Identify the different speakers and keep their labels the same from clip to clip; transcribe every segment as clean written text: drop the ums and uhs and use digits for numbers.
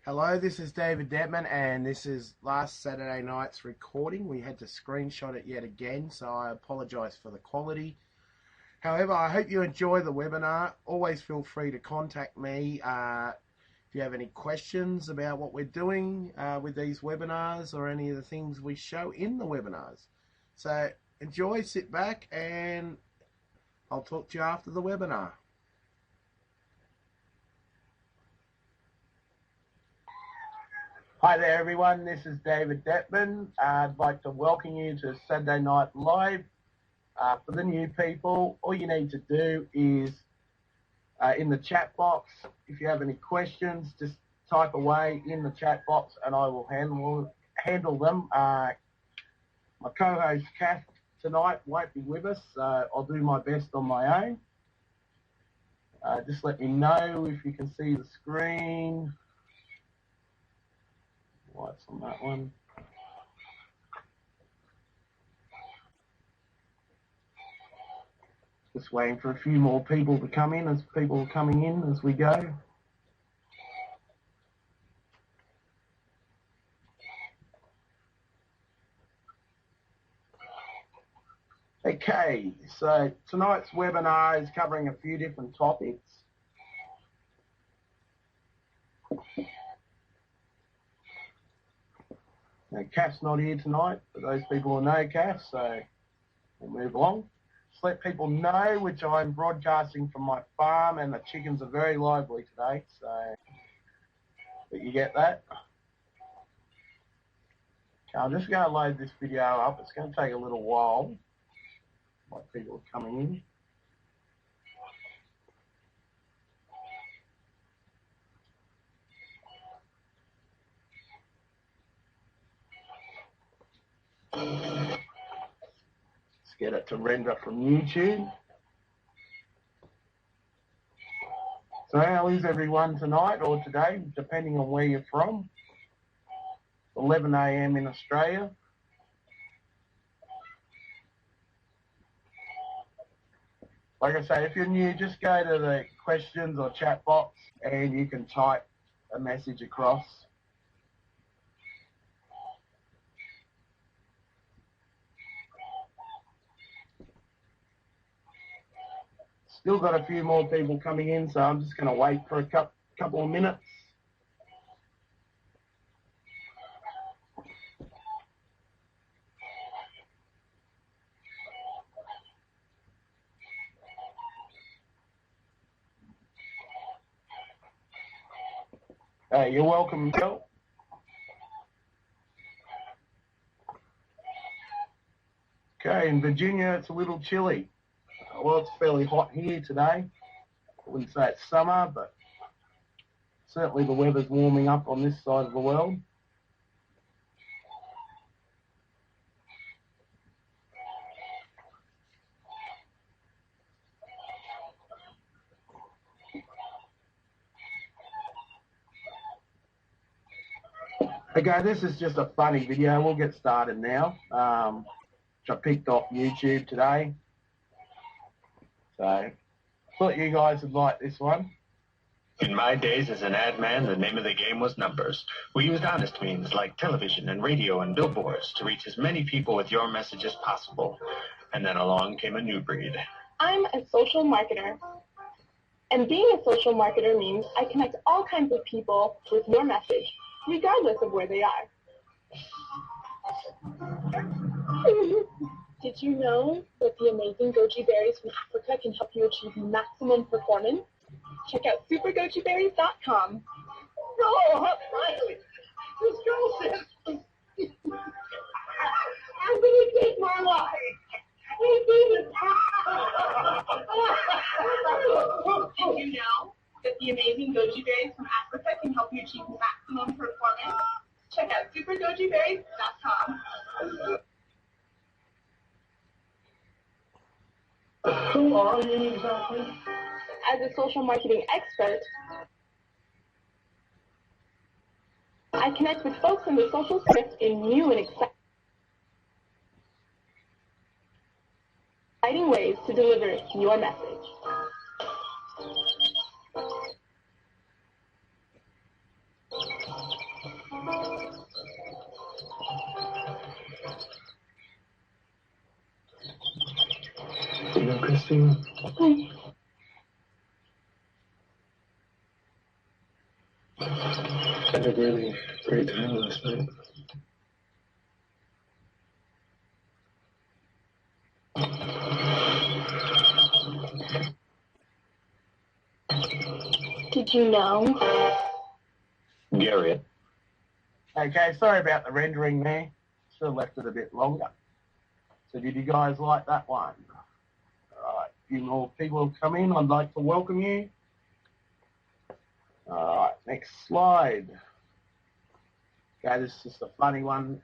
Speaker 1: Hello, this is David Dettmann, and this is last Saturday night's recording. We had to screenshot it yet again, so I apologise for the quality. However, I hope you enjoy the webinar. Always feel free to contact me if you have any questions about what we're doing with these webinars or any of the things we show in the webinars. So enjoy, sit back, and I'll talk to you after the webinar. Hi there everyone, this is David Dettmann. I'd like to welcome you to Saturday Night Live. For the new people, all you need to do is in the chat box, if you have any questions, just type away in the chat box and I will handle them. My co-host Kath tonight won't be with us, so I'll do my best on my own. Just let me know if you can see the screen. Lights on that one. Just waiting for a few more people to come in as people are coming in as we go. Okay, so tonight's webinar is covering a few different topics. Now, Kath's not here tonight, for those people who know Kath, so we'll move along. Just let people know which I'm broadcasting from my farm, and the chickens are very lively today, so that you get that. Okay, I'm just going to load this video up. It's going to take a little while, like people are coming in. Let's get it to render from YouTube. So how is everyone tonight or today, depending on where you're from? 11 AM in Australia. Like I say, if you're new, just go to the questions or chat box and you can type a message across. Still got a few more people coming in, so I'm just going to wait for a couple of minutes. You're welcome, Bill. Okay, in Virginia, it's a little chilly. Well, it's fairly hot here today. I wouldn't say it's summer, but certainly the weather's warming up on this side of the world. Okay, this is just a funny video. We'll get started now, which I picked off YouTube today. So, thought you guys would like this one.
Speaker 2: In my days as an ad man, the name of the game was numbers. We used honest means like television and radio and billboards to reach as many people with your message as possible. And then along came a new breed.
Speaker 3: I'm a social marketer. And being a social marketer means I connect all kinds of people with your message, regardless of where they are. Did you know that the amazing goji berries from Africa can help you achieve maximum performance? Check out supergojiberries.com.
Speaker 4: Oh, finally! This girl says, I'm going to take my life.
Speaker 3: Did you know that the amazing goji berries from Africa can help you achieve maximum performance? Check out supergojiberries.com.
Speaker 4: Who are you exactly?
Speaker 3: As a social marketing expert, I connect with folks in the social space in new and exciting ways to deliver your message.
Speaker 2: Testing. Had a really great time last night.
Speaker 3: Did you know?
Speaker 2: Garrett.
Speaker 1: Okay, sorry about the rendering there. Should have left it a bit longer. So did you guys like that one? All right, a few more people have come in. I'd like to welcome you. All right, next slide. Okay, this is just a funny one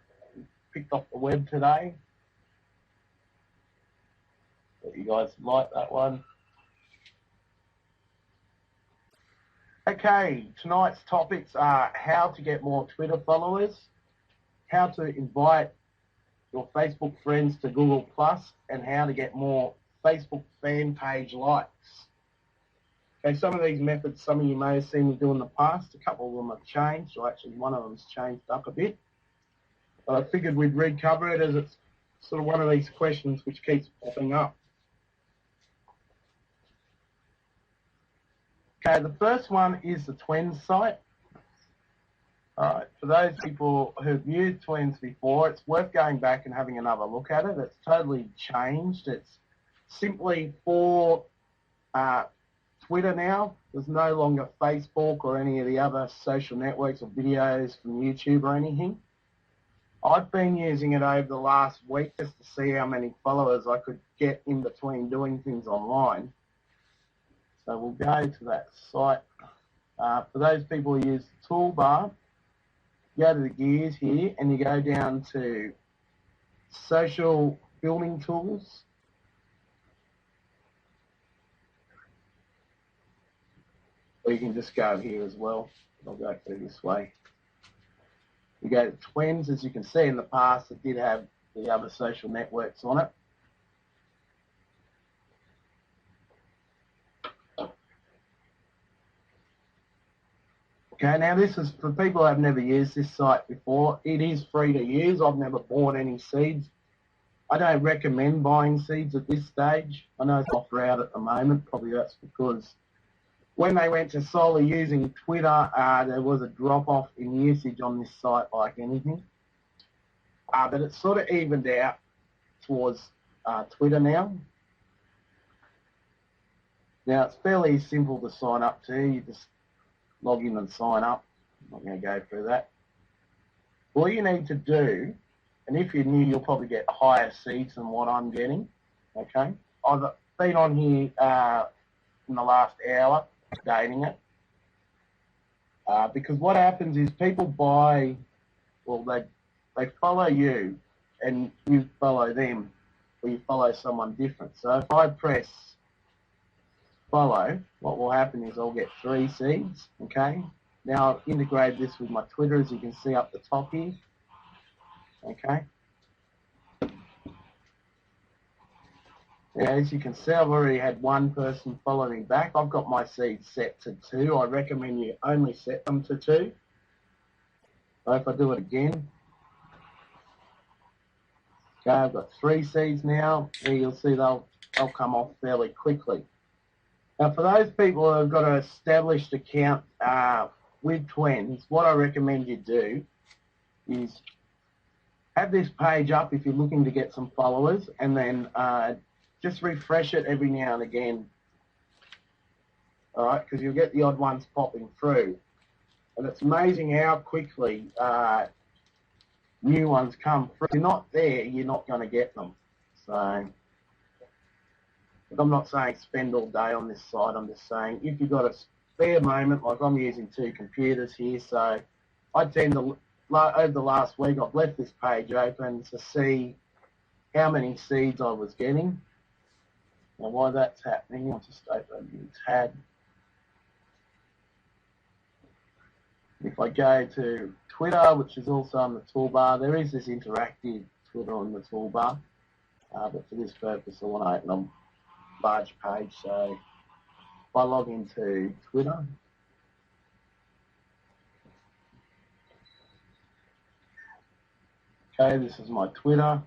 Speaker 1: picked off the web today. But you guys like that one. Okay, tonight's topics are how to get more Twitter followers, how to invite your Facebook friends to Google+, and how to get more Facebook fan page likes. Okay, some of these methods, some of you may have seen me do in the past. A couple of them have changed, or actually one of them's changed up a bit. But I figured we'd recover it as it's sort of one of these questions which keeps popping up. Okay, the first one is the Twins site. All right, for those people who've used Twins before, it's worth going back and having another look at it. It's totally changed. It's simply for Twitter now. There's no longer Facebook or any of the other social networks or videos from YouTube or anything. I've been using it over the last week just to see how many followers I could get in between doing things online. So we'll go to that site. For those people who use the toolbar, go to the gears here and you go down to social filming tools. Or you can just go here as well. I'll go through this way. You go to Twins. As you can see in the past, it did have the other social networks on it. Okay, now this is for people who have never used this site before. It is free to use. I've never bought any seeds. I don't recommend buying seeds at this stage. I know it's offer out at the moment. Probably that's because when they went to solely using Twitter, there was a drop-off in usage on this site like anything. But it's sort of evened out towards Twitter now. Now, it's fairly simple to sign up to. You just log in and sign up. I'm not going to go through that. All you need to do, and if you're new, you'll probably get higher seeds than what I'm getting. Okay, I've been on here in the last hour dating it because what happens is people buy, well, they follow you and you follow them, or you follow someone different. So if I press follow, what will happen is I'll get 3 seeds. Okay, now I've integrated this with my Twitter, as you can see up the top here. Okay, now as you can see, I've already had 1 person follow me back. I've got my seeds set to 2. I recommend you only set them to 2. So if I do it again, okay, I've got 3 seeds now. Here you'll see they'll come off fairly quickly. Now, for those people who have got an established account with Twins, what I recommend you do is have this page up if you're looking to get some followers, and then just refresh it every now and again. All right, because you'll get the odd ones popping through. And it's amazing how quickly new ones come through. If you're not there, you're not going to get them. So, but I'm not saying spend all day on this site. I'm just saying if you've got a spare moment, like I'm using 2 computers here, so I tend to, over the last week, I've left this page open to see how many seeds I was getting. Now, why that's happening, I'll just open a new tab. If I go to Twitter, which is also on the toolbar, there is this interactive Twitter on the toolbar, but for this purpose, I want to open a large page. So if I log into Twitter, okay, this is my Twitter.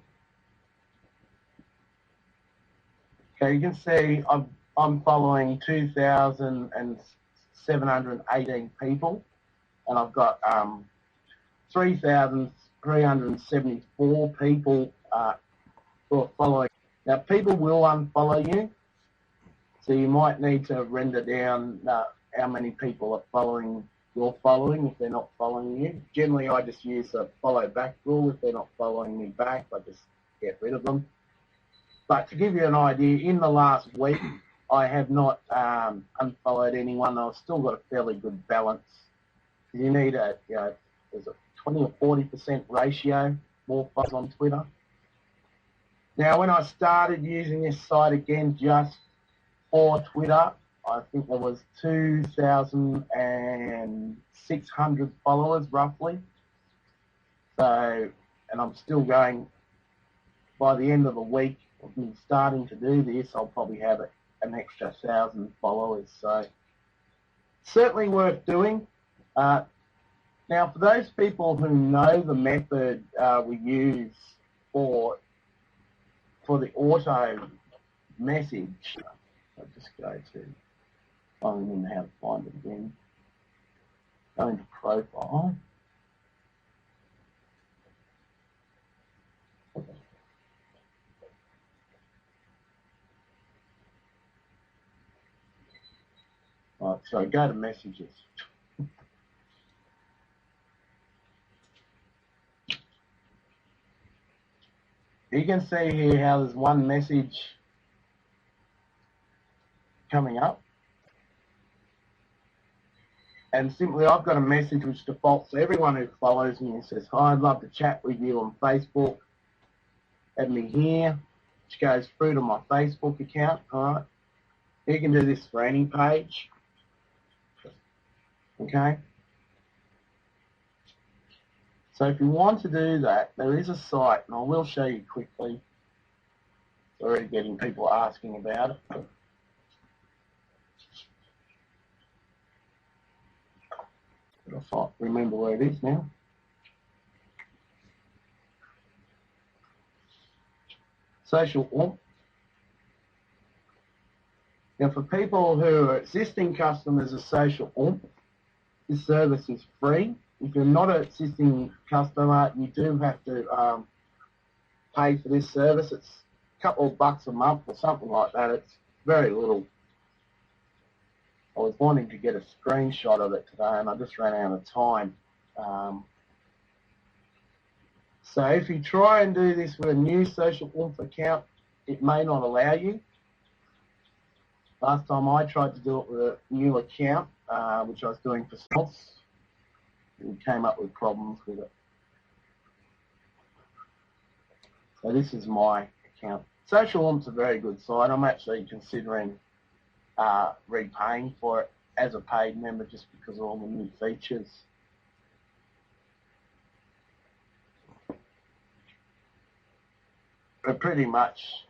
Speaker 1: Okay, you can see I'm following 2,718 people, and I've got 3,374 people who are following. Now, people will unfollow you, so you might need to render down how many people are following you're following if they're not following you. Generally, I just use a follow back rule. If they're not following me back, I just get rid of them. But to give you an idea, in the last week, I have not unfollowed anyone. I've still got a fairly good balance. You need there's a 20 or 40% ratio more followers on Twitter. Now, when I started using this site again just for Twitter, I think there was 2,600 followers roughly. So, and I'm still going, by the end of the week of me starting to do this, I'll probably have an extra 1,000 followers. So, certainly worth doing. Now, for those people who know the method we use for the auto message, I'll just go to, I don't even know how to find it again. Go into profile. Right, so go to messages. You can see here how there's one message coming up. And simply, I've got a message which defaults to everyone who follows me and says, hi, I'd love to chat with you on Facebook. Add me here, which goes through to my Facebook account. All right. You can do this for any page. Okay. So if you want to do that, there is a site, and I will show you quickly. It's already getting people asking about it. I can't remember where it is now. Social Oomph. Now, for people who are existing customers of Social Oomph, this service is free. If you're not an existing customer, you do have to pay for this service. It's a couple of bucks a month or something like that. It's very little. I was wanting to get a screenshot of it today, and I just ran out of time. So if you try and do this with a new Social Oomph account, it may not allow you. Last time I tried to do it with a new account, which I was doing for spots, we came up with problems with it. So this is my account. Social Oomp's a very good site. I'm actually considering repaying for it as a paid member just because of all the new features. But pretty much,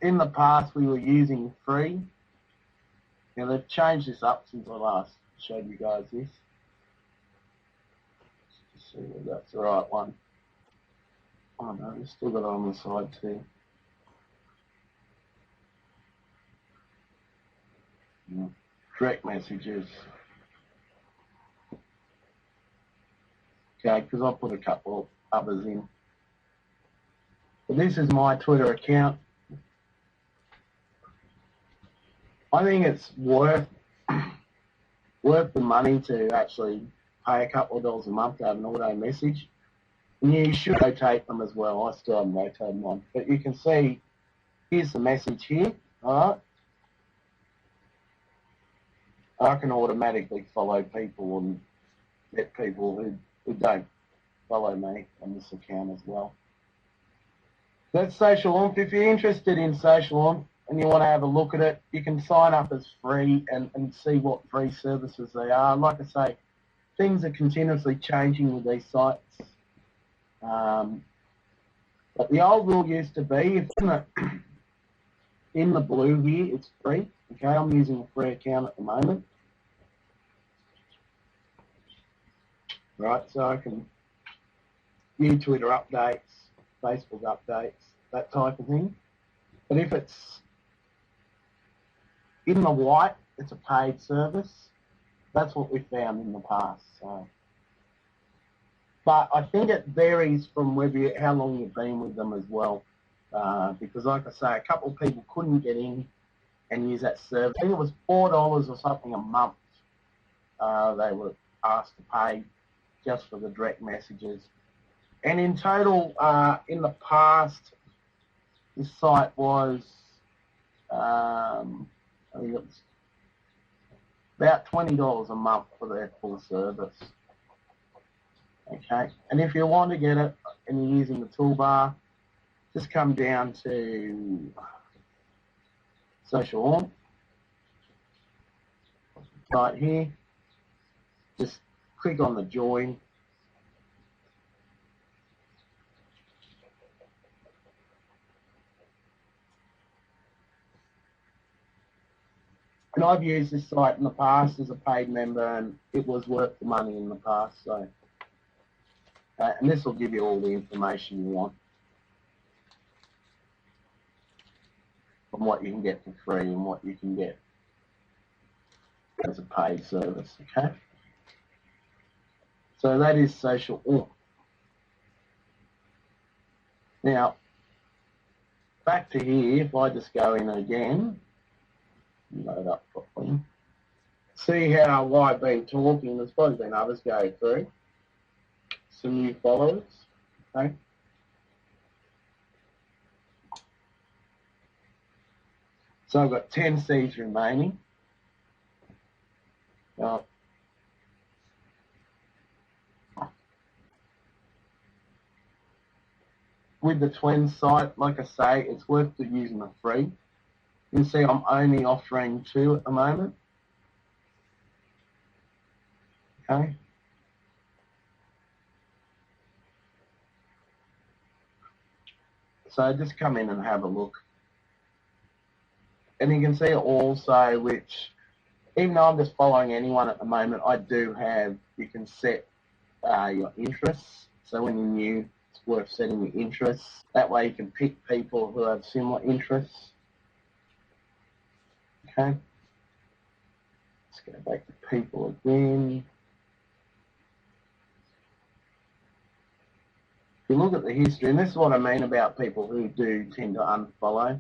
Speaker 1: in the past we were using free. Now they've changed this up since I last showed you guys this. Just see whether that's the right one. Oh no, we've still got it on the side too. Direct messages. Okay, because I put a couple of others in. But this is my Twitter account. I think it's worth the money to actually pay a couple of dollars a month to have an auto message. And you should rotate them as well. I still haven't rotated mine. But you can see, here's the message here, all right? I can automatically follow people and get people who don't follow me on this account as well. That's Social Oomph. If you're interested in Social Oomph and you want to have a look at it, you can sign up as free and see what free services they are. Like I say, things are continuously changing with these sites. But the old rule used to be, if in the blue here, it's free. Okay, I'm using a free account at the moment. Right, so I can view Twitter updates, Facebook updates, that type of thing. But if it's in the white, it's a paid service. That's what we found in the past. So. But I think it varies from how long you've been with them as well. Because like I say, a couple of people couldn't get in and use that service. I think it was $4 or something a month they were asked to pay just for the direct messages. And in total, in the past, this site was, I think it was about $20 a month for their full service. Okay, and if you want to get it and you're using the toolbar, just come down to Social On, right here, just click on the join. And I've used this site in the past as a paid member, and it was worth the money in the past. So, and this will give you all the information you want from what you can get for free and what you can get as a paid service. Okay. So that is Social On. Now, back to here, if I just go in again, load up properly, see how I've been talking. There's probably been others go through. Some new followers, okay? So I've got 10 seeds remaining. Now, with the twin site, like I say, it's worth using the free. You can see I'm only offering 2 at the moment. Okay. So just come in and have a look. And you can see also which, even though I'm just following anyone at the moment, I do have, you can set your interests. So when you're new, it's worth setting your interests. That way you can pick people who have similar interests. Okay. Let's go back to people again. If you look at the history, and this is what I mean about people who do tend to unfollow.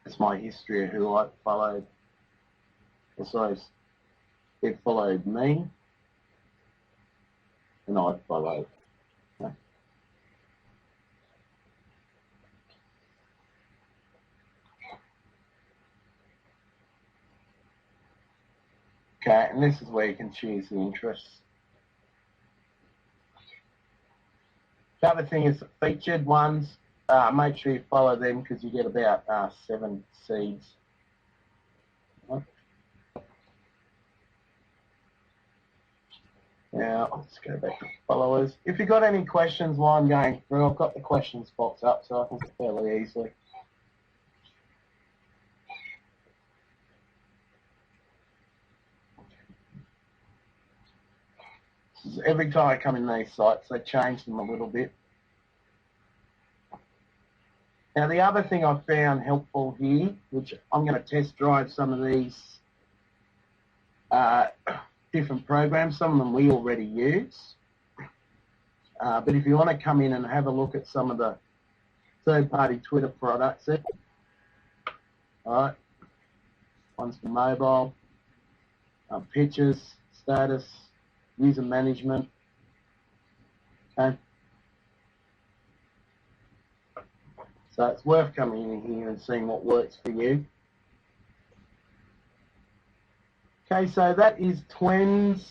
Speaker 1: It's my history of who I've followed. So they've followed me, and I've followed. Okay, and this is where you can choose the interests. The other thing is the featured ones. Make sure you follow them because you get about 7 seeds. Now, let's go back to followers. If you've got any questions while I'm going through, I've got the questions box up so I can get fairly easily. Every time I come in these sites, they change them a little bit. Now, the other thing I found helpful here, which I'm going to test drive some of these different programs, some of them we already use. But if you want to come in and have a look at some of the third-party Twitter products, all right, one's for mobile, pictures, status, user management, okay. So it's worth coming in here and seeing what works for you. Okay, so that is twins.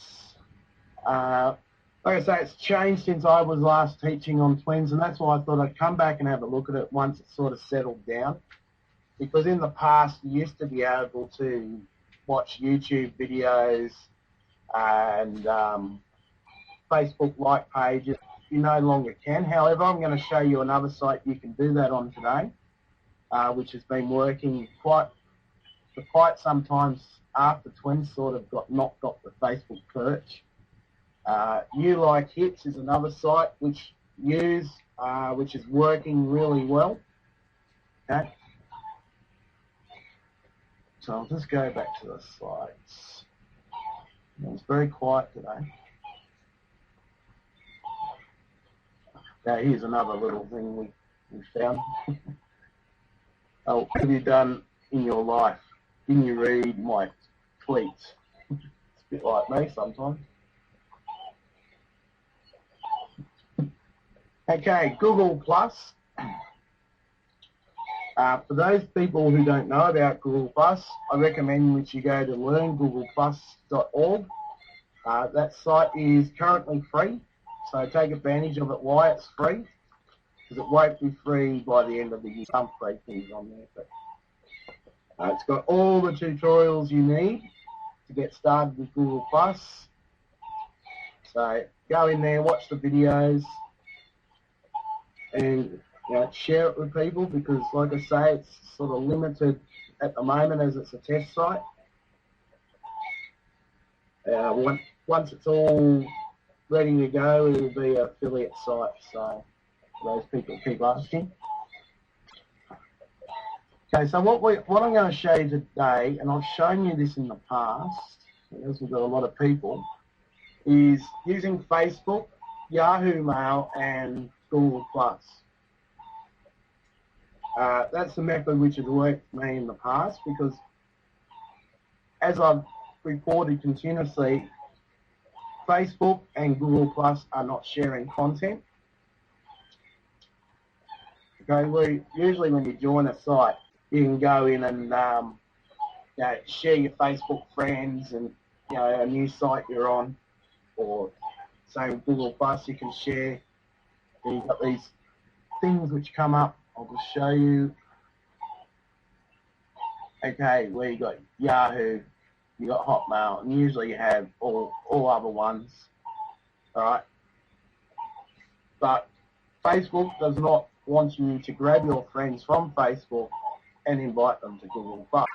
Speaker 1: Like I say, it's changed since I was last teaching on twins, and that's why I thought I'd come back and have a look at it once it's sort of settled down. Because in the past, you used to be able to watch YouTube videos and Facebook like pages. You no longer can. However, I'm going to show you another site you can do that on today, which has been working for quite some time after twins sort of got the Facebook perch. You Like Hits is another site which which is working really well. Okay. So I'll just go back to the slides. It's very quiet today. Okay, here's another little thing we found. Oh, what have you done in your life? Didn't you read my tweets? It's a bit like me sometimes. Okay, Google Plus. For those people who don't know about Google Plus, I recommend that you go to learngoogleplus.org. That site is currently free, so take advantage of it while it's free, because it won't be free by the end of the year. Some free things on there, but it's got all the tutorials you need to get started with Google Plus. So go in there, watch the videos, and share it with people, because like I say, it's sort of limited at the moment as it's a test site. Once it's all ready to go, it'll be an affiliate site, so those people keep asking. Okay, so what I'm going to show you today, and I've shown you this in the past, as we've got a lot of people, is using Facebook, Yahoo Mail, and Google Plus. That's the method which has worked for me in the past, because as I've reported continuously, Facebook and Google Plus are not sharing content. Okay, usually when you join a site, you can go in and share your Facebook friends and a new site you're on, or same with Google Plus, you can share. And you've got these things which come up. I'll just show you. Okay, where you got Yahoo, you got Hotmail, and usually you have all other ones. All right, but Facebook does not want you to grab your friends from Facebook and invite them to Google Plus.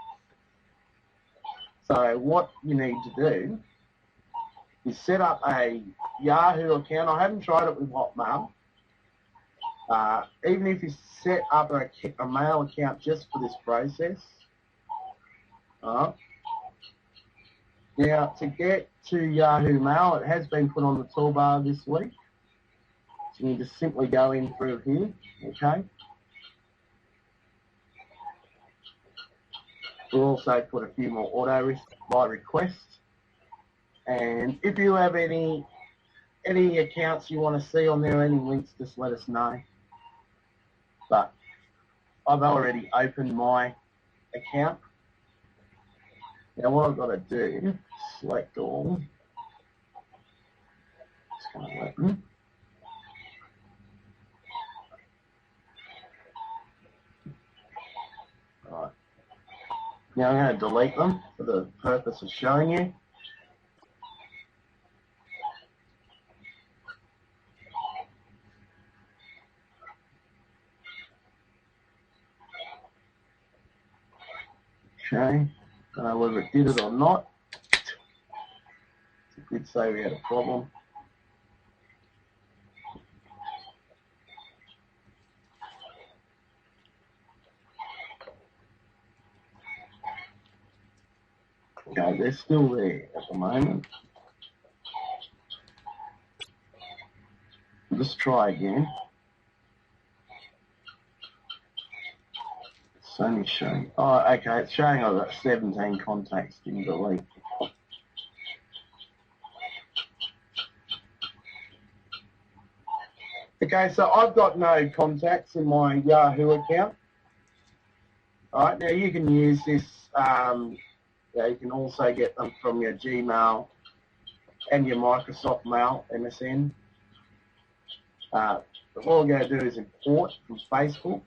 Speaker 1: So what you need to do is set up a Yahoo account. I haven't tried it with Hotmail. Even if you set up a mail account just for this process. Now, to get to Yahoo Mail, it has been put on the toolbar this week. So you just simply go in through here, okay? We'll also put a few more auto by request. And if you have any accounts you want to see on there, any links, just let us know. But I've already opened my account. Now what I've got to do, select all. It's going to open. Right. Now I'm going to delete them for the purpose of showing you. Okay. Don't know whether it did it or not. It did say we had a problem. Okay, they're still there at the moment. Let's try again. It's only showing. Oh, okay, it's showing I've got 17 contacts to delete. Okay, so I've got no contacts in my Yahoo account. All right, now you can use this. You can also get them from your Gmail and your Microsoft Mail, MSN. All we're going to do is import from Facebook.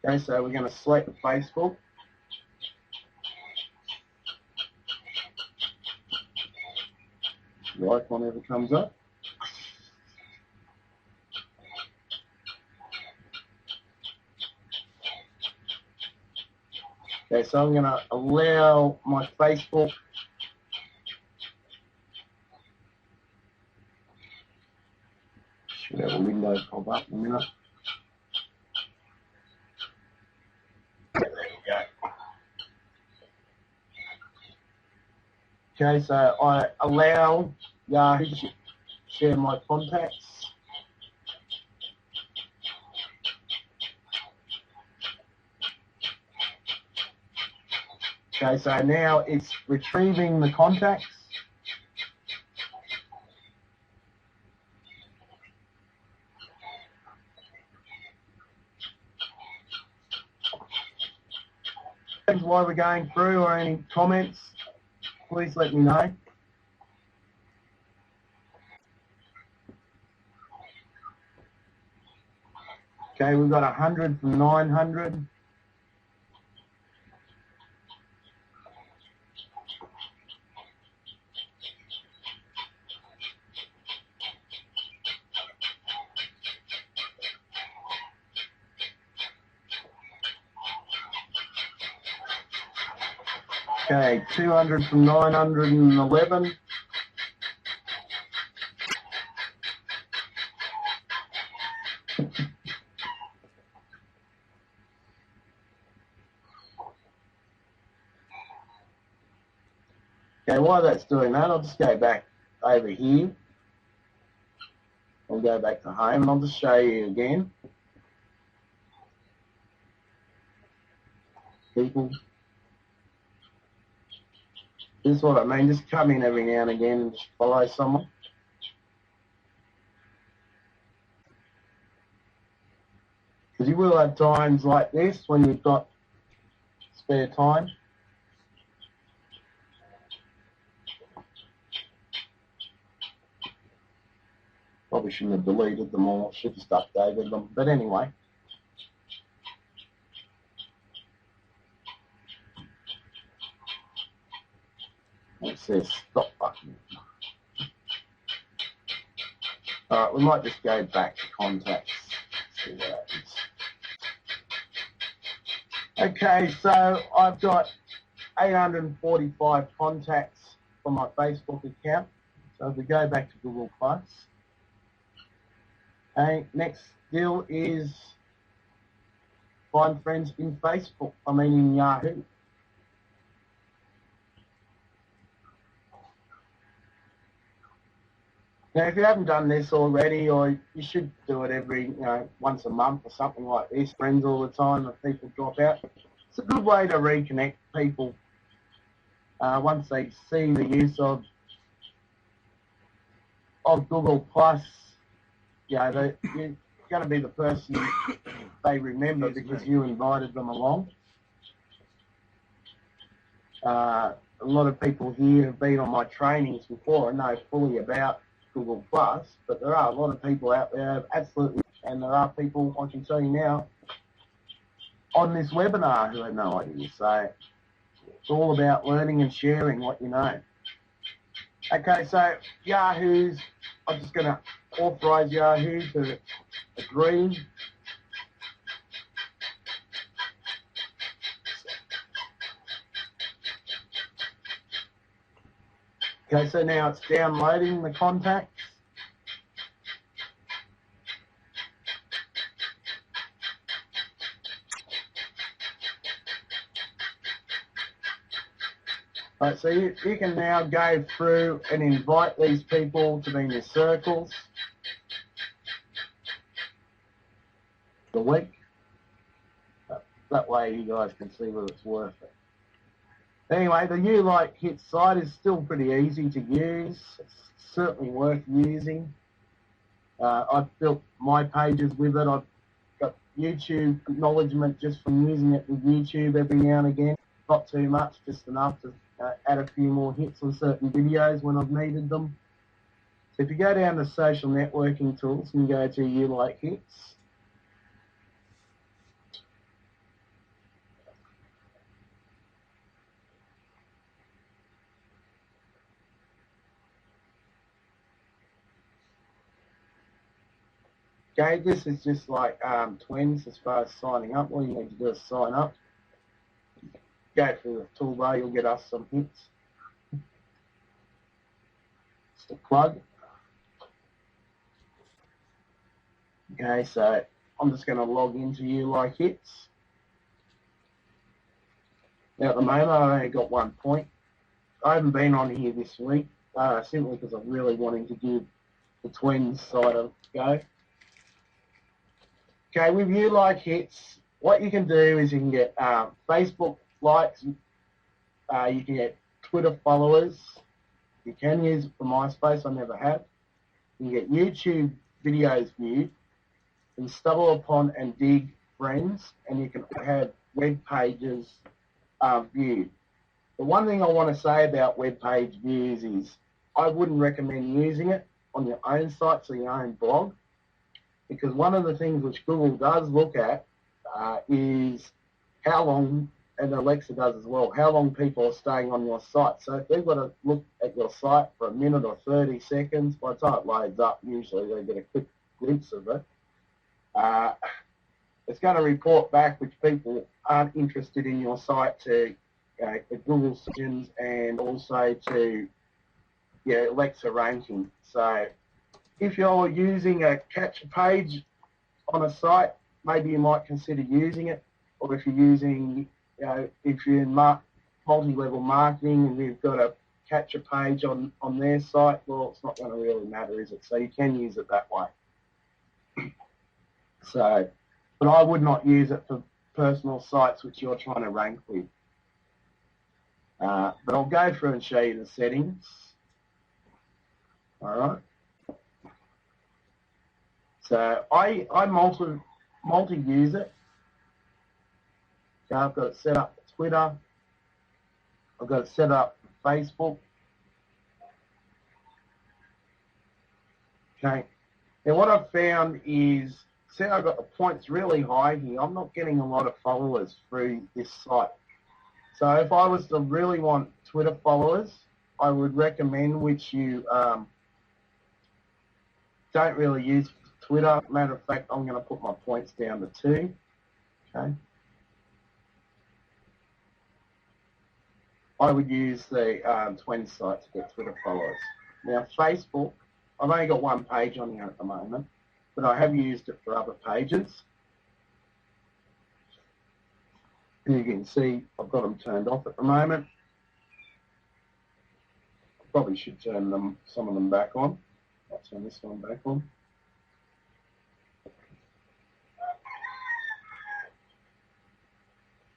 Speaker 1: Okay, so we're going to select Facebook. The icon ever comes up. Okay, so I'm going to allow my Facebook logo pop up in a minute. There you go. Okay, so I allow Yahoo to share my contacts. Okay, so now it's retrieving the contacts. While we're going through or any comments, please let me know. Okay, we've got 100 from 900. Okay, 200 from 911. Okay, while that's doing that, I'll just go back over here. I'll go back to home and I'll just show you again. People. This is what I mean, just come in every now and again and just follow someone. Because you will have times like this when you've got spare time. Probably shouldn't have deleted them all, should have just updated them. But anyway. It says stop button. Alright, we might just go back to contacts. See what happens. Okay, so I've got 845 contacts from my Facebook account. So if we go back to Google Plus. Okay, next deal is find friends in Facebook, in Yahoo. Now, if you haven't done this already, or you should do it every, once a month or something like this, friends all the time if people drop out. It's a good way to reconnect people once they see the use of Google Plus. You're going to be the person they remember because you invited them along. A lot of people here have been on my trainings before and know fully about Google Plus, but there are a lot of people out there who have absolutely, and there are people, I can tell you now, on this webinar who have no idea. So it's all about learning and sharing what you know. Okay, so Yahoo's, I'm just going to authorize Yahoo to agree. Okay, so now it's downloading the contacts. Right, so you can now go through and invite these people to be in your circles for the week. That way you guys can see whether it's worth it. Anyway, the You Like Hit site is still pretty easy to use. It's certainly worth using. I've built my pages with it. I've got YouTube acknowledgement just from using it with YouTube every now and again. Not too much, just enough to add a few more hits on certain videos when I've needed them. So if you go down to social networking tools and go to You Like Hits, okay, this is just like Twins as far as signing up. All you need to do is sign up. Go through the toolbar, you'll get us some hits. Just a plug. Okay, so I'm just going to log into You Like Hits. Now at the moment I've only got 1 point. I haven't been on here this week, simply because I'm really wanting to give the twins side a go. Okay, with You Like Hits, what you can do is you can get Facebook likes, you can get Twitter followers, you can use it for MySpace, I never have. You can get YouTube videos viewed, and stumble upon and dig friends, and you can have web pages viewed. The one thing I want to say about web page views is I wouldn't recommend using it on your own site, so your own blog, because one of the things which Google does look at is how long, and Alexa does as well, how long people are staying on your site. So if they've got to look at your site for a minute or 30 seconds, by the time it loads up, usually they get a quick glimpse of it. It's going to report back which people aren't interested in your site to the Google searches and also to Alexa ranking. So if you're using a capture page on a site, maybe you might consider using it. Or if you're using, if you're in multi-level marketing and you've got a capture page on their site, well, it's not going to really matter, is it? So you can use it that way. So, but I would not use it for personal sites which you're trying to rank with. But I'll go through and show you the settings. All right. So I multi-use it. So I've got it set up for Twitter. I've got it set up for Facebook. Okay. Now what I've found is, see, I've got the points really high here. I'm not getting a lot of followers through this site. So if I was to really want Twitter followers, I would recommend, which you don't really use Twitter. Matter of fact, I'm going to put my points down to 2. Okay. I would use the twin site to get Twitter followers. Now Facebook, I've only got 1 page on here at the moment, but I have used it for other pages. And you can see I've got them turned off at the moment. Probably should turn some of them back on. I'll turn this one back on.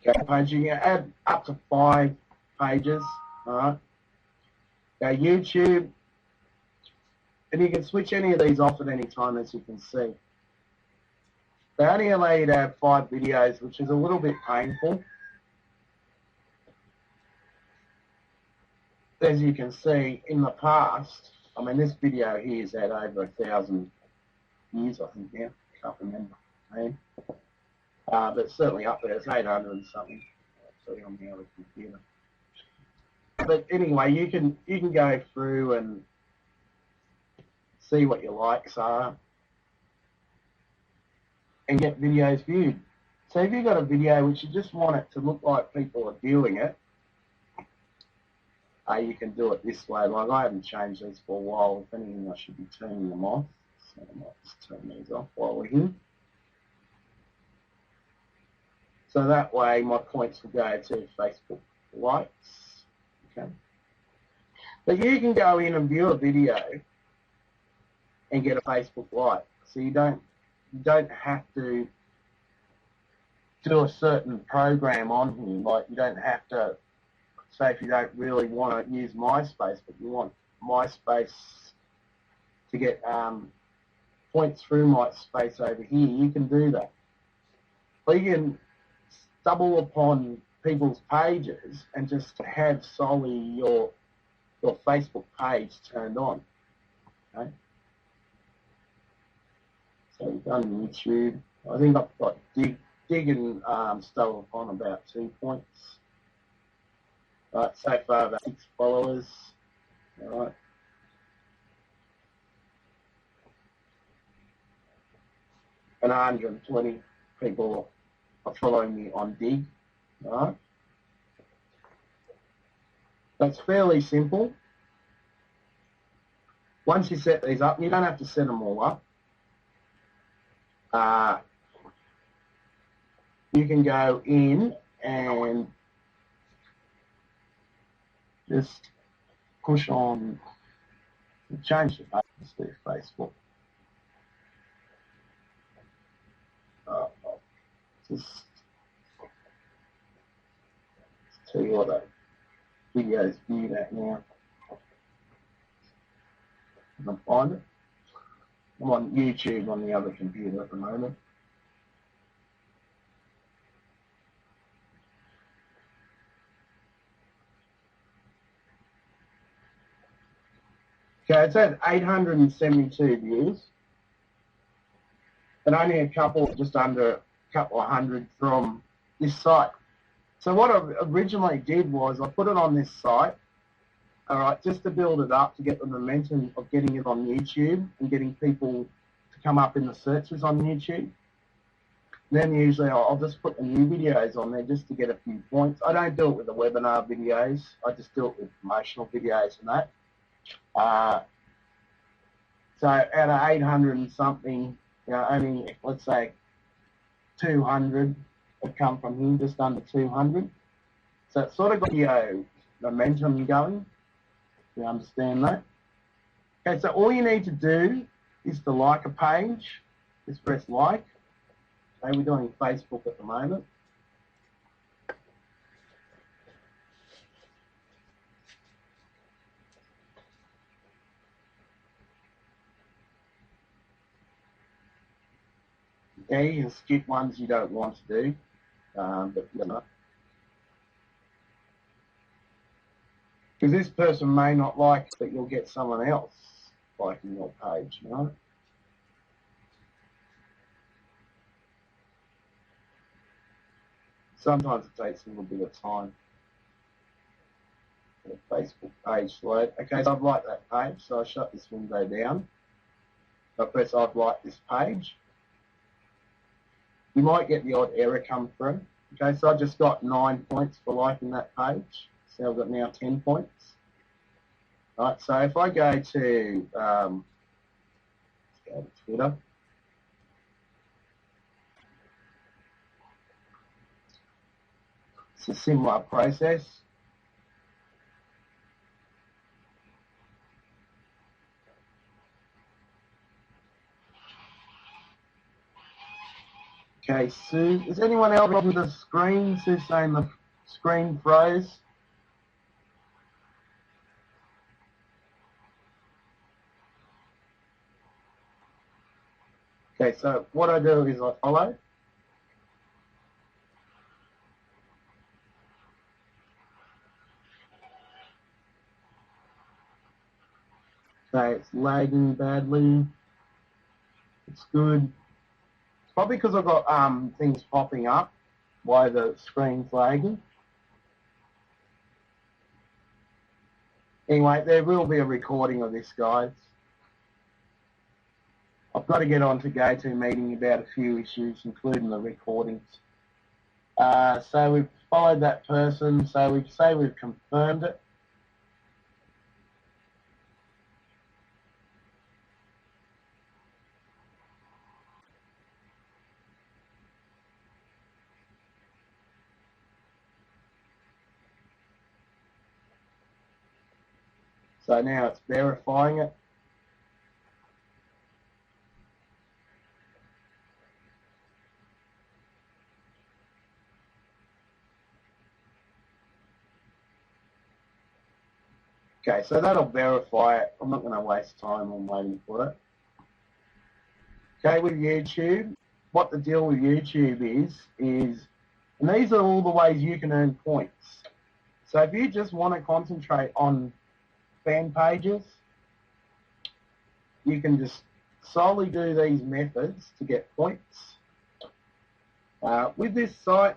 Speaker 1: Okay, page, you can add up to 5 pages. All right. Now YouTube, and you can switch any of these off at any time, as you can see. They only allow you to have 5 videos, which is a little bit painful. As you can see, in the past, I mean, this video here has had over 1,000 views, I think now. I can't remember. But it's certainly up there. It's 800 and something. Actually, on the other computer. But anyway, you can go through and see what your likes are and get videos viewed. So if you've got a video which you just want it to look like people are viewing it, you can do it this way. Like, I haven't changed these for a while. If anything, I should be turning them off. So I might just turn these off while we're here. So that way my points will go to Facebook likes. Okay. But you can go in and view a video and get a Facebook like. So you don't have to do a certain program on here. Like, you don't have to, say if you don't really want to use MySpace, but you want MySpace to get points through MySpace over here, you can do that. Or you can stumble upon people's pages and just have solely your Facebook page turned on. Okay. So we've done YouTube. I think I've got dig and stumble upon about 2 points. Right, so far about 6 followers. All right. And 120 people are following me on Dig. All right. That's fairly simple. Once you set these up, you don't have to set them all up. you can go in and just push on, change the page to Facebook. Just tell you what that video's viewed at now. I can find it. I'm on YouTube on the other computer at the moment. Okay, it's at 872 views, and only just under a couple of hundred from this site. So what I originally did was I put it on this site, all right, just to build it up, to get the momentum of getting it on YouTube and getting people to come up in the searches on YouTube. Then usually I'll just put the new videos on there just to get a few points. I don't do it with the webinar videos. I just do it with promotional videos and that. So out of 800 and something, you know, only, let's say, 200 have come from here, just under 200. So it's sort of got your momentum going. You understand that? Okay, so all you need to do is to like a page. Just press like. Okay, we're doing Facebook at the moment. Okay, you can skip ones you don't want to do, but you know. Because this person may not like that, you'll get someone else liking your page, you know. Sometimes it takes a little bit of time for the Facebook page to load. Okay, so I've liked that page, so I shut this window down. I press I've liked this page. You might get the odd error come through. Okay, so I just got 9 points for liking that page. So I've got now 10 points. All right, so if I go to, let's go to Twitter. It's a similar process. Okay, Sue, is anyone else on the screen? Sue's saying the screen froze. Okay, so what I do is I follow. Okay, it's lagging badly. It's good. It's probably because I've got things popping up while the screen's lagging. Anyway, there will be a recording of this, guys. I've got to get on to GoToMeeting about a few issues, including the recordings. So we've followed that person, so we say we've confirmed it. So now it's verifying it. Okay, so that'll verify it. I'm not going to waste time on waiting for it. Okay, with YouTube, what the deal with YouTube is, and these are all the ways you can earn points. So if you just want to concentrate on fan pages, you can just solely do these methods to get points. With this site,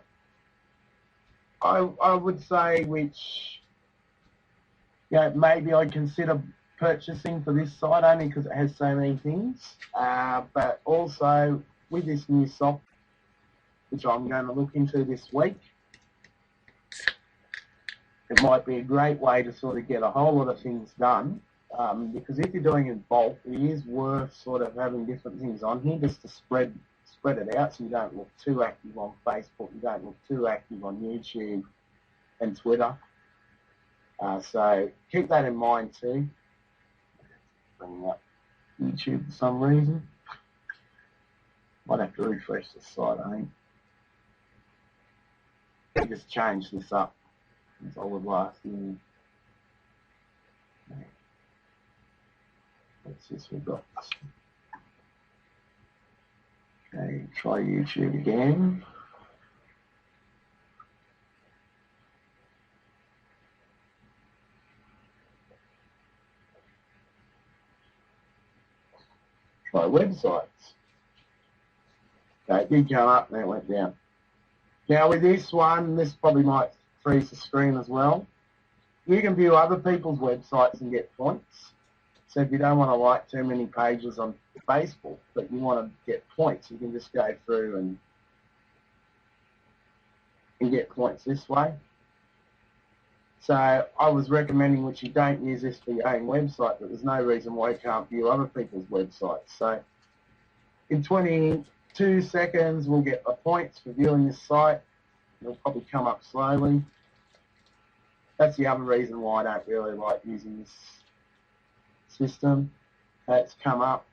Speaker 1: I would say maybe I'd consider purchasing for this site only because it has so many things. But also with this new software, which I'm going to look into this week, it might be a great way to sort of get a whole lot of things done. Because if you're doing it in bulk, it is worth sort of having different things on here just to spread spread it out so you don't look too active on Facebook, you don't look too active on YouTube and Twitter. So keep that in mind too. Bring up YouTube for some reason. Might have to refresh the site, I think. Let me just change this up. As I would last year. What's this we've got? Okay, try YouTube again. Try websites. Okay, it did come up and then it went down. Now with this one, this probably might freeze the screen as well. You can view other people's websites and get points. So if you don't want to like too many pages on Facebook, but you want to get points, you can just go through and get points this way. So I was recommending which you don't use this for your own website, but there's no reason why you can't view other people's websites. So in 22 seconds, we'll get the points for viewing this site. It'll probably come up slowly. That's the other reason why I don't really like using this system. It's come up.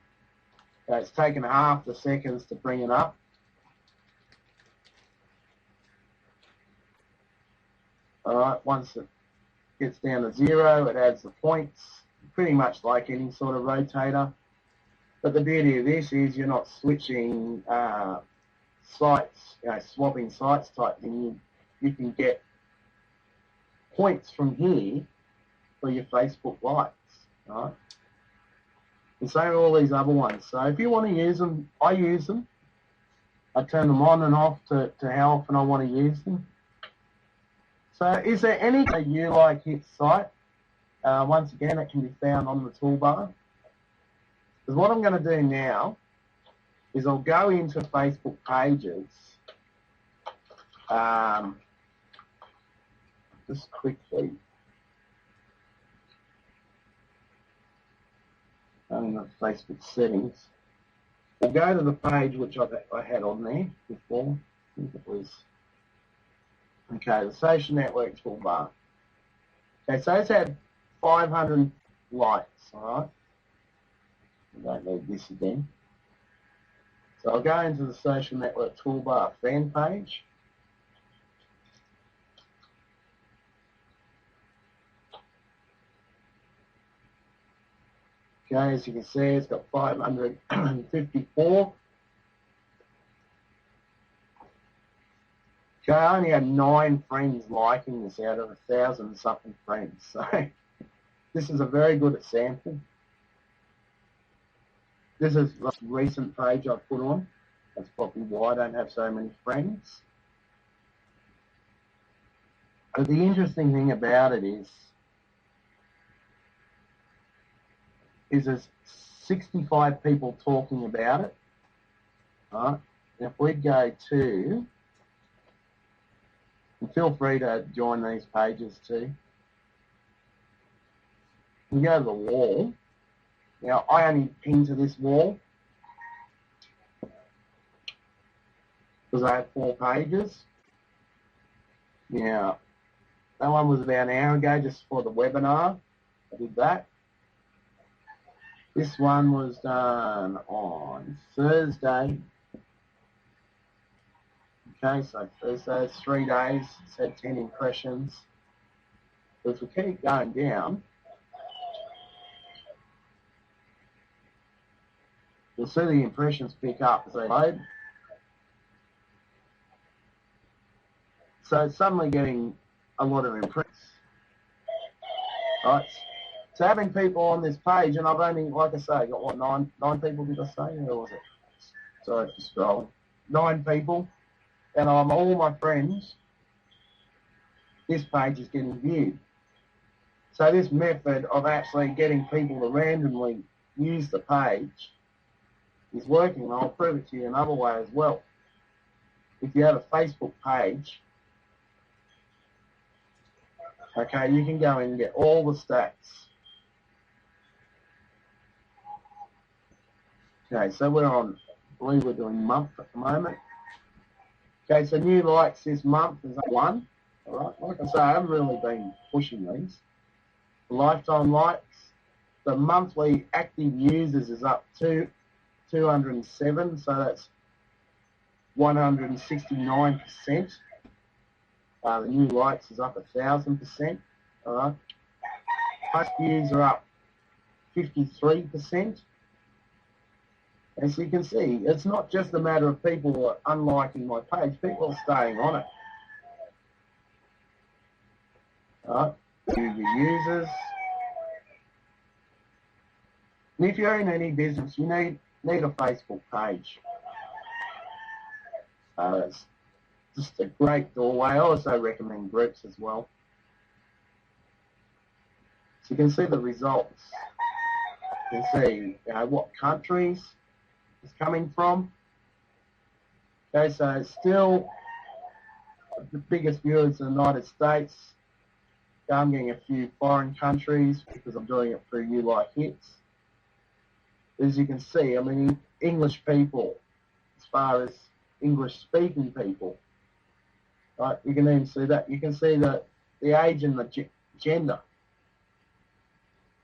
Speaker 1: It's taken half the seconds to bring it up. Alright, once it gets down to 0, it adds the points, pretty much like any sort of rotator. But the beauty of this is you're not switching sites, swapping sites type thing. You can get points from here for your Facebook likes, right? And same with all these other ones. So if you want to use them, I use them. I turn them on and off to how often I want to use them. So is there any you like hit site? Once again, it can be found on the toolbar. Because what I'm going to do now is I'll go into Facebook pages. Just quickly. In the Facebook settings. We'll go to the page which I had on there before. I think it was. Okay, the social network toolbar. Okay, so it's had 500 likes, alright? I don't need this again. So I'll go into the social network toolbar fan page. Okay, as you can see, it's got 554. Okay, I only had 9 friends liking this out of 1,000 something friends. So this is a very good example. This is the recent page I put on. That's probably why I don't have so many friends. But the interesting thing about it is there's 65 people talking about it. Right? If we go to, and feel free to join these pages too. You go to the wall. Now, I only pin to this wall because I have 4 pages. Now, that one was about an hour ago just for the webinar. I did that. This one was done on Thursday. Okay, so Thursday, it's 3 days. It's had 10 impressions. But if we keep going down, you'll see the impressions pick up as they load. So it's suddenly getting a lot of impressions. Right? So having people on this page, and I've only, like I say, got what, nine people, did I say? Or was it? Sorry for scrolling. 9 people. And I'm all my friends. This page is getting viewed. So this method of actually getting people to randomly use the page is working, and I'll prove it to you another way as well. If you have a Facebook page, okay, you can go in and get all the stats. Okay, so we're on believe we're doing month at the moment. Okay, so new likes this month is 1. All right, like I say, I haven't really been pushing these. The lifetime likes, the monthly active users is up to 207, so that's 169%. The new likes is up 1,000%. All right, post views are up 53%. As you can see, it's not just a matter of people unliking my page, people are staying on it. Alright, your users. And if you're in any business, you need a Facebook page. It's just a great doorway. I also recommend groups as well. So you can see the results. You can see what countries it's coming from. Okay, so it's still the biggest viewers in the United States. I'm getting a few foreign countries because I'm doing it through You Like Hits. As you can see, I mean, English people, as far as English-speaking people, right? You can even see that. You can see the age and the gender.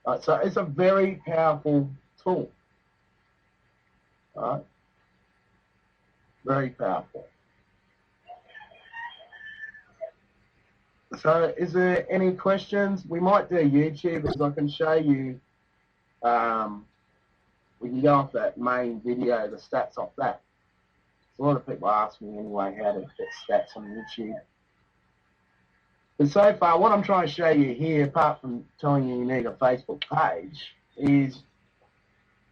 Speaker 1: Right, so it's a very powerful tool. Right? Very powerful. So is there any questions? We might do YouTube because I can show you, we can go off that main video, the stats off that. So a lot of people ask me anyway how to get stats on YouTube. But so far, what I'm trying to show you here, apart from telling you need a Facebook page, is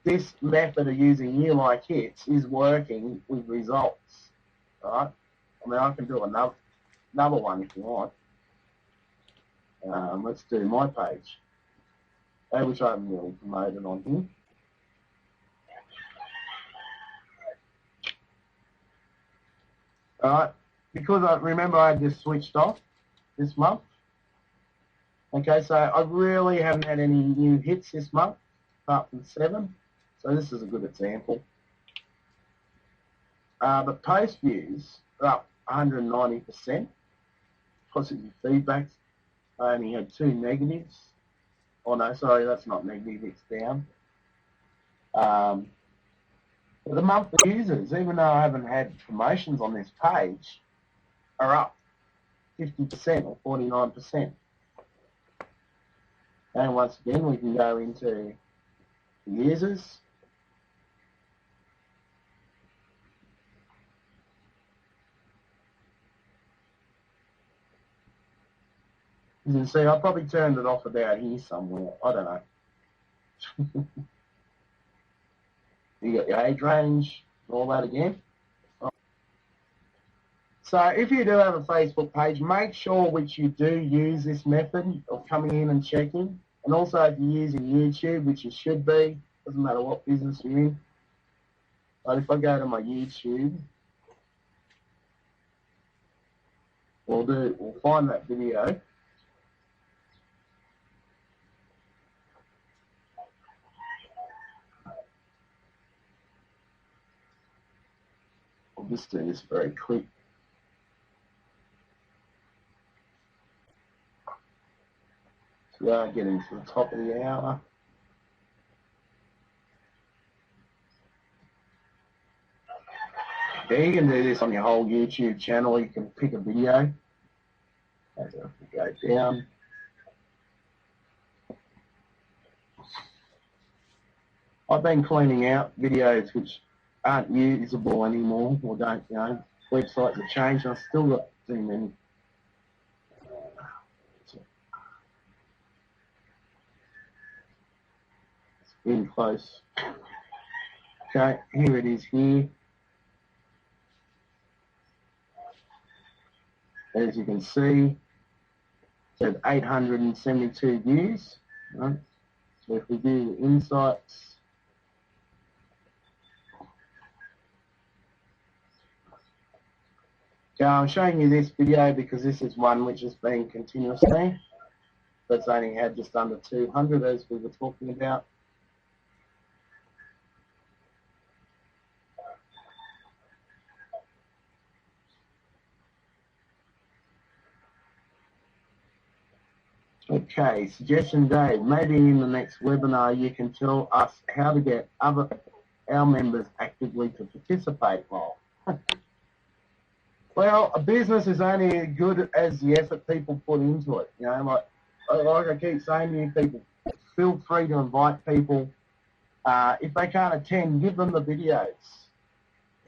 Speaker 1: this method of using You Like Hits is working with results. Right? I mean, I can do another one if you want. Let's do my page, which I haven't really promoted on here. Alright, because I remember I had this switched off this month. Okay, so I really haven't had any new hits this month, apart from 7. So this is a good example. But post views are up 190%. Positive feedback. I only had 2 negatives. Oh no, sorry, that's not negative, it's down. But the monthly users, even though I haven't had promotions on this page, are up 50% or 49%. And once again, we can go into the users. You can see I probably turned it off about here somewhere. I don't know. You got your age range, all that again. So if you do have a Facebook page, make sure which you do use this method of coming in and checking. And also if you're using YouTube, which you should be, doesn't matter what business you're in. But if I go to my YouTube, we'll find that video. I'll just do this very quick. So we are getting to the top of the hour. Yeah, you can do this on your whole YouTube channel. You can pick a video. As I go down. I've been cleaning out videos which aren't usable anymore or don't, websites have changed. I've still got too many. It's in close. Okay, here it is here. As you can see, it has 872 views. Right? So if we do the insights, I'm showing you this video because this is one which has been continuously. That's only had just under 200 as we were talking about. Okay, suggestion Dave. Maybe in the next webinar you can tell us how to get our members actively to participate. Well, a business is only as good as the effort people put into it. You know, like I keep saying to you people, feel free to invite people. If they can't attend, give them the videos.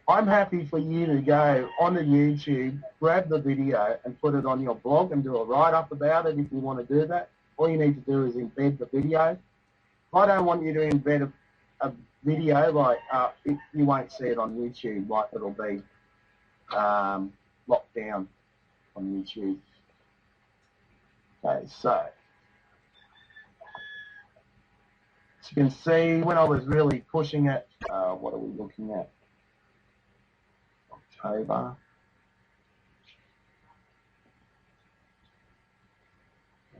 Speaker 1: I'm happy for you to go onto YouTube, grab the video and put it on your blog and do a write-up about it if you want to do that. All you need to do is embed the video. I don't want you to embed a video like you won't see it on YouTube, like it'll be locked down on YouTube. Okay, so as you can see, when I was really pushing it, what are we looking at? October.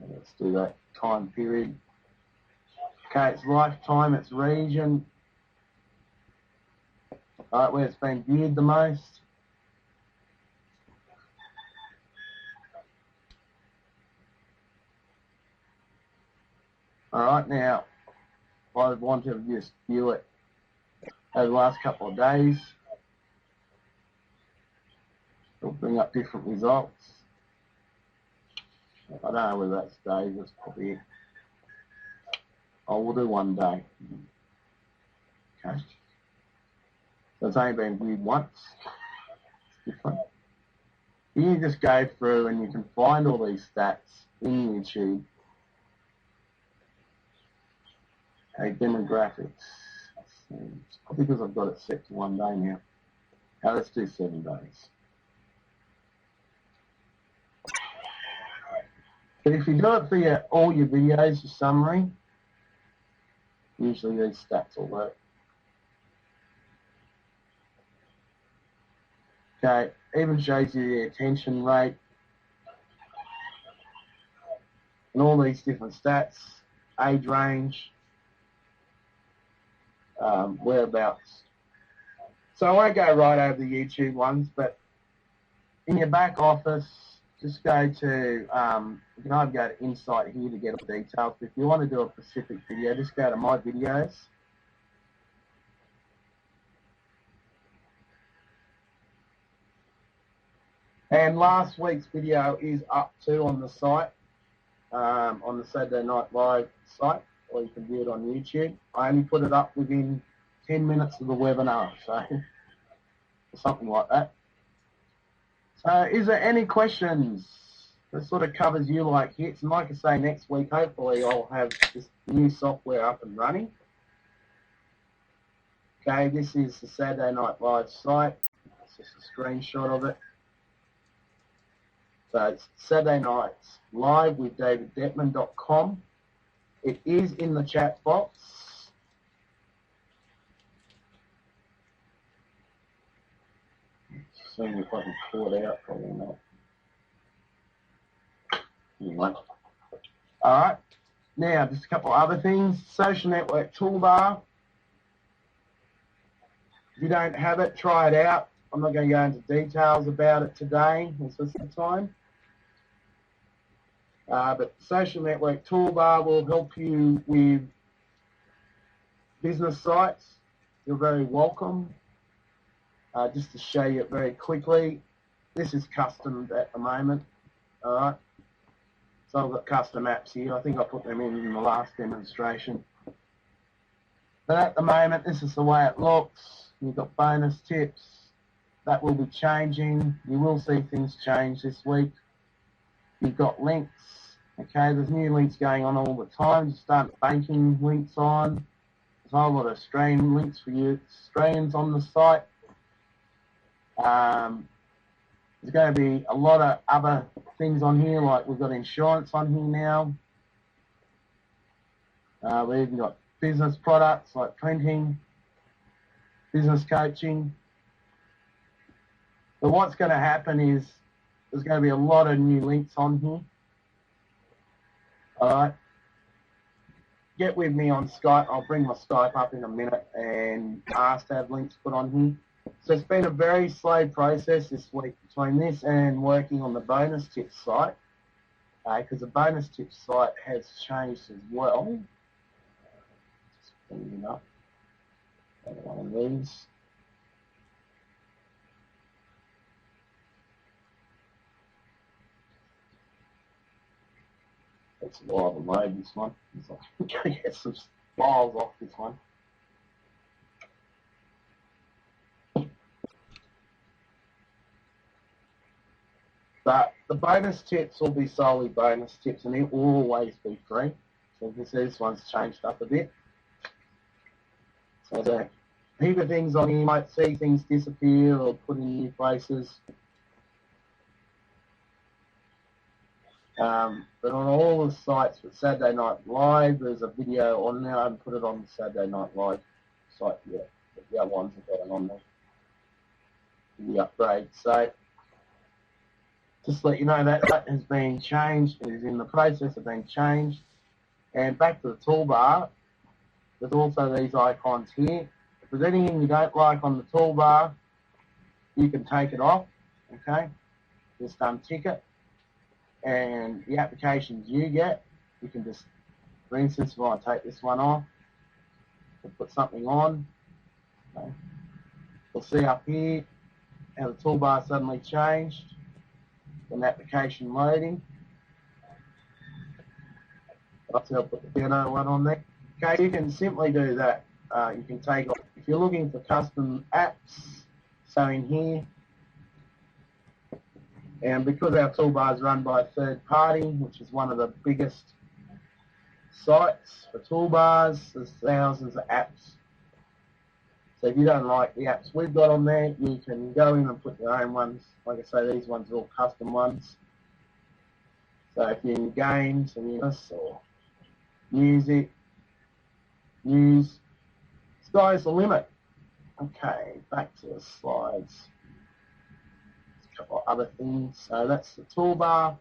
Speaker 1: Let's do that time period. Okay, it's lifetime, it's region. All right, where it's been viewed the most. All right, now, I want to just view it over the last couple of days. It'll bring up different results. I don't know whether that's days, that's probably it. Oh, we'll do one day. Okay. So it's only been viewed once. It's different. You can just go through and you can find all these stats in YouTube. Okay, demographics. It's probably because I've got it set to 1 day now. Now let's do 7 days. But if you do it for all your videos, your summary, usually these stats will work. Okay, even shows you the attention rate and all these different stats, age range, whereabouts. So I won't go right over the YouTube ones, but in your back office, just go to, you can either go to Insight here to get all the details, but if you want to do a specific video, just go to My Videos. And last week's video is up too on the site, on the Saturday Night Live site, or you can view it on YouTube. I only put it up within 10 minutes of the webinar, so something like that. So is there any questions? That sort of covers you like hits. And like I say, next week, hopefully I'll have this new software up and running. Okay, this is the Saturday Night Live site. It's just a screenshot of it. So it's Saturday Nights Live with DavidDettmann.com. It is in the chat box. Seeing if I can pull it out, probably not. Anyway. All right. Now, just a couple of other things. Social network toolbar. If you don't have it, try it out. I'm not going to go into details about it today. This is the time. But social network toolbar will help you with business sites. You're very welcome. Just to show you it very quickly, this is custom at the moment. All right. So I've got custom apps here. I think I put them in the last demonstration. But at the moment, this is the way it looks. You've got bonus tips. That will be changing. You will see things change this week. You've got links. Okay, there's new links going on all the time. Just start banking links on. There's a whole lot of Australian links for you Australians on the site. There's going to be a lot of other things on here, like we've got insurance on here now. We've even got business products like printing, business coaching. But what's going to happen is there's going to be a lot of new links on here. All right. Get with me on Skype. I'll bring my Skype up in a minute and ask to have links put on here. So it's been a very slow process this week between this and working on the bonus tips site. because the bonus tips site has changed as well. Just bringing it up. One of these. It's a while to load this one. So I'm going to get some files off this one. But the bonus tips will be solely bonus tips, and it will always be free. So you can see this one's changed up a bit. So there's a heap of things on here. You might see things disappear or put in new places. But on all the sites for Saturday Night Live, there's a video on there. I haven't put it on the Saturday Night Live site yet, but the other ones have got it on there. The upgrade. So just let you know that has been changed. It is in the process of being changed. And back to the toolbar, there's also these icons here. If there's anything you don't like on the toolbar, you can take it off, okay? Just untick it. And the applications you get, you can just, for instance, if I take this one off, to put something on, okay, we'll see up here how the toolbar suddenly changed. An application loading. I'll put the piano one on there. Okay, you can simply do that. You can take off, if you're looking for custom apps, so in here, and because our toolbar is run by a third party, which is one of the biggest sites for toolbars, there's thousands of apps. So if you don't like the apps we've got on there, you can go in and put your own ones. Like I say, these ones are all custom ones. So if you're in games or music, news, sky's the limit. Okay, back to the slides. A couple of other things. So that's the toolbar.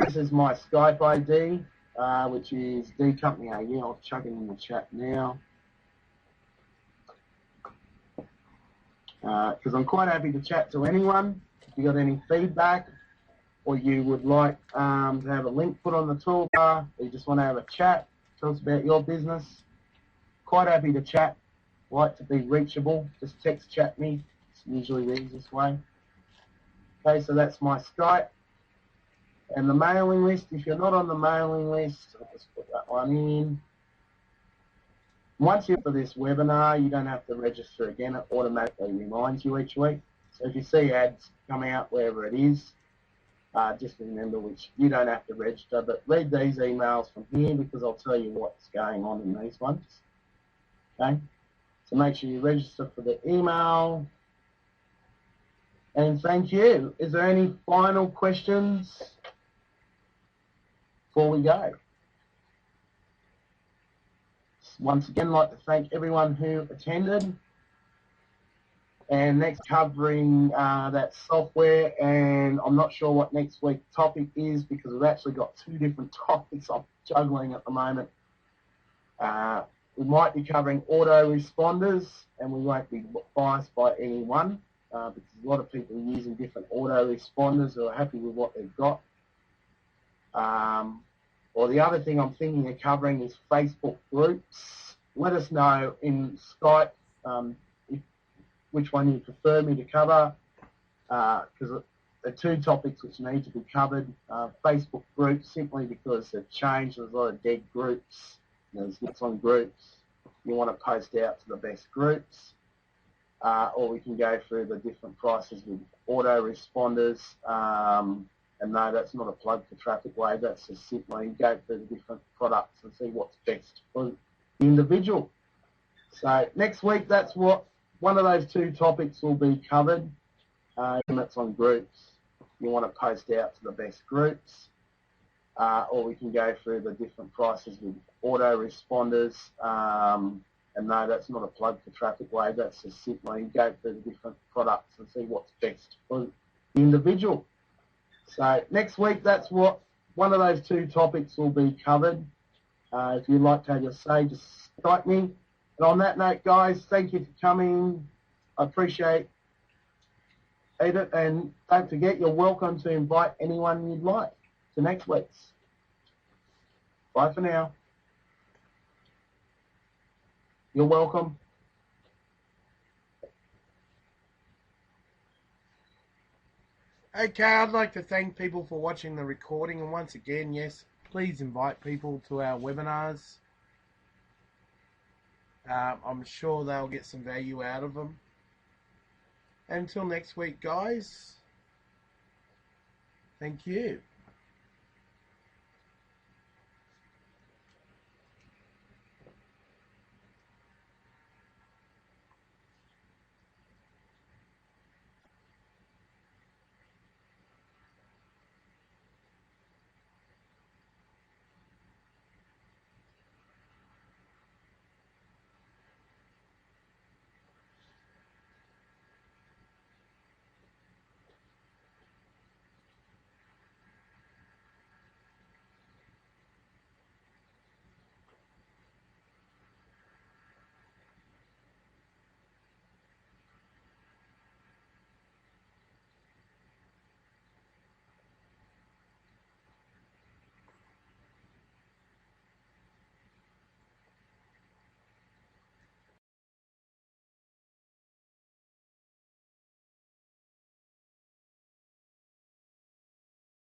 Speaker 1: This is my Skype ID, which is DCompanyAU. I'll chuck it in the chat now. Because I'm quite happy to chat to anyone. If you got any feedback, or you would like to have a link put on the toolbar, or you just want to have a chat, tell us about your business, quite happy to chat. Like to be reachable, just text chat me. It's usually the easiest way. Okay, so that's my Skype. And the mailing list, if you're not on the mailing list, I'll just put that one in. Once you're for this webinar, you don't have to register again. It automatically reminds you each week. So if you see ads come out, wherever it is, just remember which you don't have to register. But read these emails from here because I'll tell you what's going on in these ones. Okay? So make sure you register for the email. And thank you. Is there any final questions before we go? Once again, I'd like to thank everyone who attended. And next covering that software, and I'm not sure what next week's topic is because we've actually got two different topics I'm juggling at the moment. We might be covering autoresponders, and we won't be biased by any one because a lot of people are using different autoresponders who are happy with what they've got. Or the other thing I'm thinking of covering is Facebook groups. Let us know in Skype which one you prefer me to cover, because the two topics which need to be covered. Facebook groups, simply because they've changed. There's a lot of dead groups. There's lots on groups. You want to post out to the best groups. Or we can go through the different prices with autoresponders. And no, that's not a plug for Traffic Wave. That's just simply go through the different products and see what's best for the individual. So next week, that's what one of those two topics will be covered. And that's on groups. You want to post out to the best groups. Or we can go through the different prices with autoresponders. And no, that's not a plug for Traffic Wave. That's just simply go through the different products and see what's best for the individual. So next week, that's what one of those two topics will be covered. If you'd like to have your say, just Skype me. And on that note, guys, thank you for coming. I appreciate And don't forget, you're welcome to invite anyone you'd like to next week's. Bye for now. You're welcome.
Speaker 5: Okay, I'd like to thank people for watching the recording, and once again, yes, please invite people to our webinars. I'm sure they'll get some value out of them. Until next week, guys, thank you.